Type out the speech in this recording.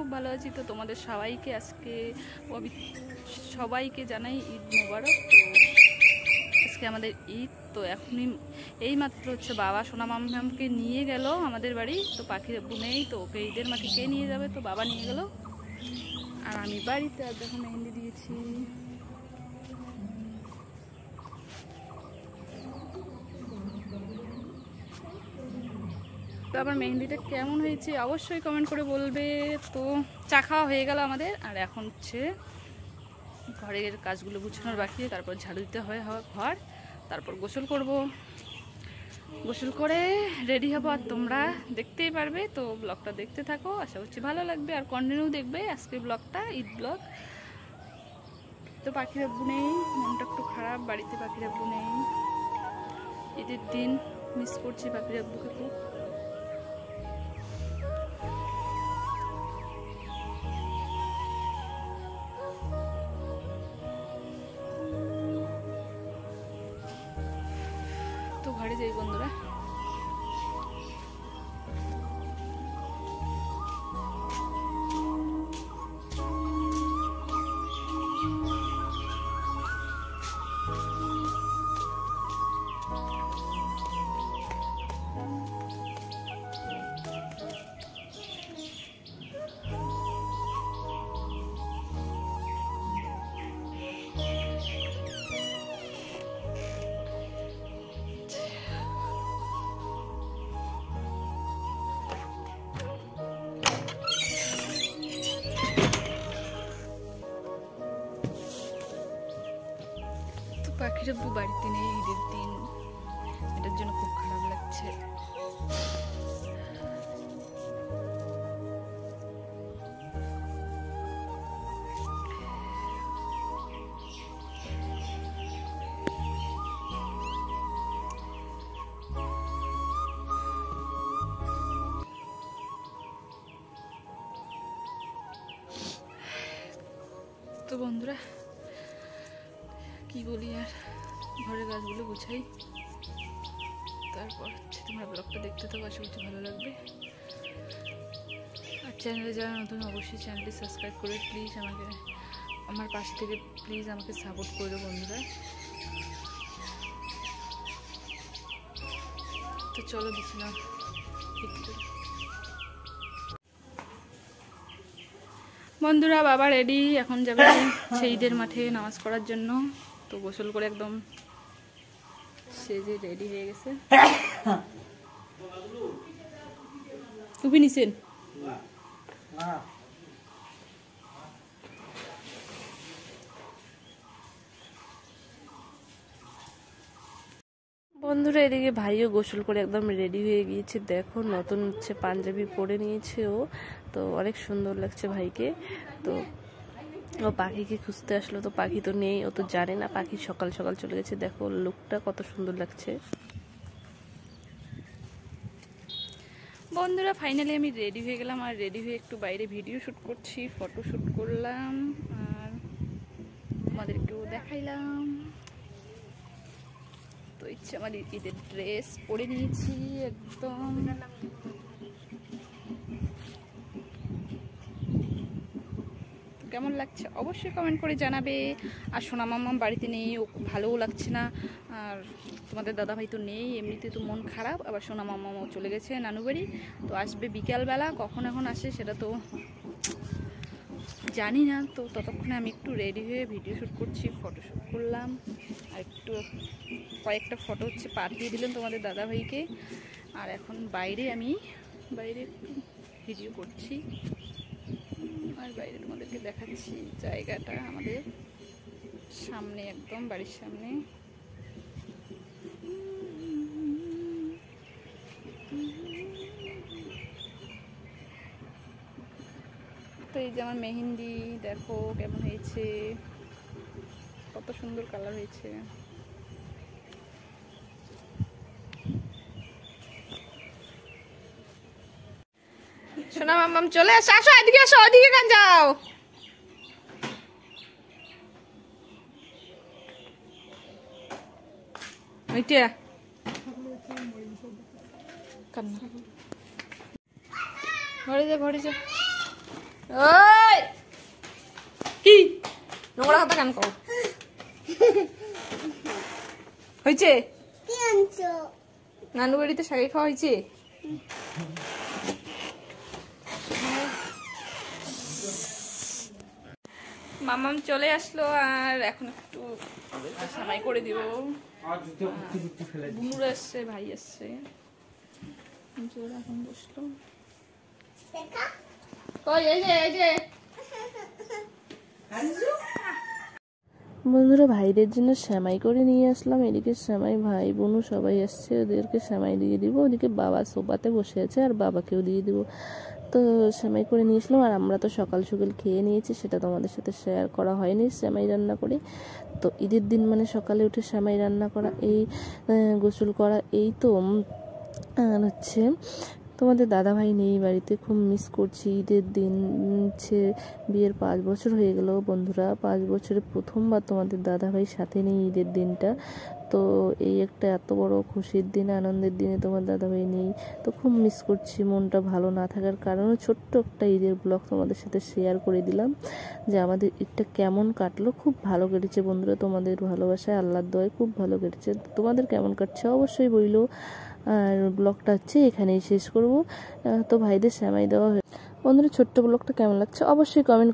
খুব ভালো আছি। তো তোমাদের সবাইকে আজকে সবাইকে জানাই ঈদ মোবারক। তো আজকে আমাদের ঈদ। তো এখনই এইমাত্র হচ্ছে বাবা সোনা মামকে নিয়ে গেল আমাদের বাড়ি। তো পাখির আব্বু নেই, তো ওকে ঈদের মাঠে কে নিয়ে যাবে, তো বাবা নিয়ে গেল। আর আমি বাড়িতে আর দেখো মেহেন্দি দিয়েছি। তো আবার মেহেন্দিটা কেমন হয়েছে অবশ্যই কমেন্ট করে বলবে। তো চা খাওয়া হয়ে গেল আমাদের, আর এখন হচ্ছে ঘরের কাজগুলো গুছানোর বাকি, তারপর ঝাড়ু দিতে হয় ঘর, তারপর গোসল করব। গোসল করে রেডি হবো, আর তোমরা দেখতেই পারবে। তো ব্লগটা দেখতে থাকো, আশা করছি ভালো লাগবে, আর কন্টিনিউ দেখবে আজকের ব্লগটা, ঈদ ব্লগ। তো পাখির আব্বু নেই, মনটা একটু খারাপ, বাড়িতে পাখির আব্বু নেই। ঈদের দিন মিস করছি পাখির আব্বুকে খুব। তো ঘরে যাই বন্ধুরা। পাখির আব্বু বাড়িতে নেই ঈদের দিন, এটার জন্য খুব খারাপ লাগছে। তো বন্ধুরা কি বলি, আর ঘরের গাছগুলো গুছাই, তারপর হচ্ছে তোমরা ব্লগটা দেখতে থাকো, আশা করছি ভালো লাগবে। আর চ্যানেলে যারা নতুন অবশ্যই চ্যানেলটি সাবস্ক্রাইব করে প্লিজ আমার পাশে থেকে প্লিজ আমাকে সাপোর্ট করো বন্ধুরা। তো চলো দিছিলাম বন্ধুরা, বাবা রেডি, এখন যাবে সেই ঈদের মাঠে নামাজ পড়ার জন্য। তো গোসল করে একদম সেজে রেডি হয়ে গেছে। টুপি নিছেন? বন্ধুরা এদিকে ভাইও গোসল করে একদম রেডি হয়ে গিয়েছে। দেখো নতুন হচ্ছে পাঞ্জাবি পরে নিয়েছে ও, তো অনেক সুন্দর লাগছে ভাইকে। তো ও পাখিকে খুঁজতে আসলো, তো পাখি তো নেই, ও তো জানে না পাখি সকাল সকাল চলে গেছে। দেখো লুকটা কত সুন্দর লাগছে বন্ধুরা। ফাইনালি আমি রেডি হয়ে গেলাম, আর রেডি হয়ে একটু বাইরে ভিডিও শ্যুট করছি, ফটো শ্যুট করলাম, আর তোমাদেরকেও দেখাইলাম। তো ইচ্ছে আমার ঈদের ড্রেস পরে নিয়েছি একদম। কেমন লাগছে অবশ্যই কমেন্ট করে জানাবে। আর সোনা মাম্মাম বাড়িতে নেই, ও ভালোও লাগছে না, আর তোমাদের দাদাভাই তো নেই, এমনিতে তো মন খারাপ। আবার সোনা মাম্মাও চলে গেছে নানু বাড়ি, তো আসবে বিকালবেলা, কখন এখন আসে সেটা তো জানি না। তো ততক্ষণে আমি একটু রেডি হয়ে ভিডিও শ্যুট করছি, ফটো শ্যুট করলাম, আর একটু কয়েকটা ফটো হচ্ছে পাঠিয়ে দিলাম তোমাদের দাদাভাইকে। আর এখন বাইরে একটু ভিডিও করছি, আর বাইরে তোমাদেরকে দেখাচ্ছি জায়গাটা আমাদের সামনে, একদম বাড়ির সামনে। তো এই যে আমার মেহেন্দি, দেখো কেমন হয়েছে, কত সুন্দর কালার হয়েছে। সোনা মাম্মাম চলে আসো, আসো এদিকে, আসো ওদিকে কেন যাও। ওইটা ঘরে যা, ঘরে যা। ওই কি নোংরা কথা কেন কও হয়েছে নানু বাড়িতে শাকে খাওয়া হয়েছে মামাম চলে আসলো আর এখন একটু সামাই করে দিব বুনুর আসছে ভাই আসছে এখন বসলো বন্ধুরা ভাইদের জন্য সেমাই করে নিয়ে আসলাম এদিকে সেমাই ভাই বোনু সবাই আসছে ওদেরকে সেমাই দিয়ে দিব ওদিকে বাবা সোফাতে বসে আছে আর বাবাকেও দিয়ে দিব তো সেমাই করে নিয়ে আসলাম আর আমরা তো সকাল সকাল খেয়ে নিয়েছি সেটা তোমাদের সাথে শেয়ার করা হয়নি সেমাই রান্না করে তো ঈদের দিন মানে সকালে উঠে সেমাই রান্না করা এই গোসল করা এই তো আর হচ্ছে তোমাদের দাদাভাই নেই বাড়িতে খুব মিস করছি ঈদের দিন বিয়ের 5 বছর হয়ে গেল বন্ধুরা 5 বছরে প্রথমবার তোমাদের দাদাভাই সাথে নেই ঈদের দিনটা তো এই একটা এত বড় খুশির দিন আনন্দের দিনে তোমার দাদাভাই নেই তো খুব মিস করছি মনটা ভালো না থাকার কারণে ছোট্ট একটা ঈদের ব্লগ তোমাদের সাথে শেয়ার করে দিলাম যে আমাদের ঈদটা কেমন কাটলো খুব ভালো কেটেছে বন্ধুরা তোমাদের ভালোবাসায় আল্লাহর দয়ায় খুব ভালো কেটেছে তোমাদের কেমন কাটছে অবশ্যই বইলো আর ব্লগটা হচ্ছে এখানেই শেষ করব তো ভাইদের সেমাই দেওয়া হয়ে বন্ধুরা ছোট্ট ব্লগটা কেমন লাগছে অবশ্যই কমেন্ট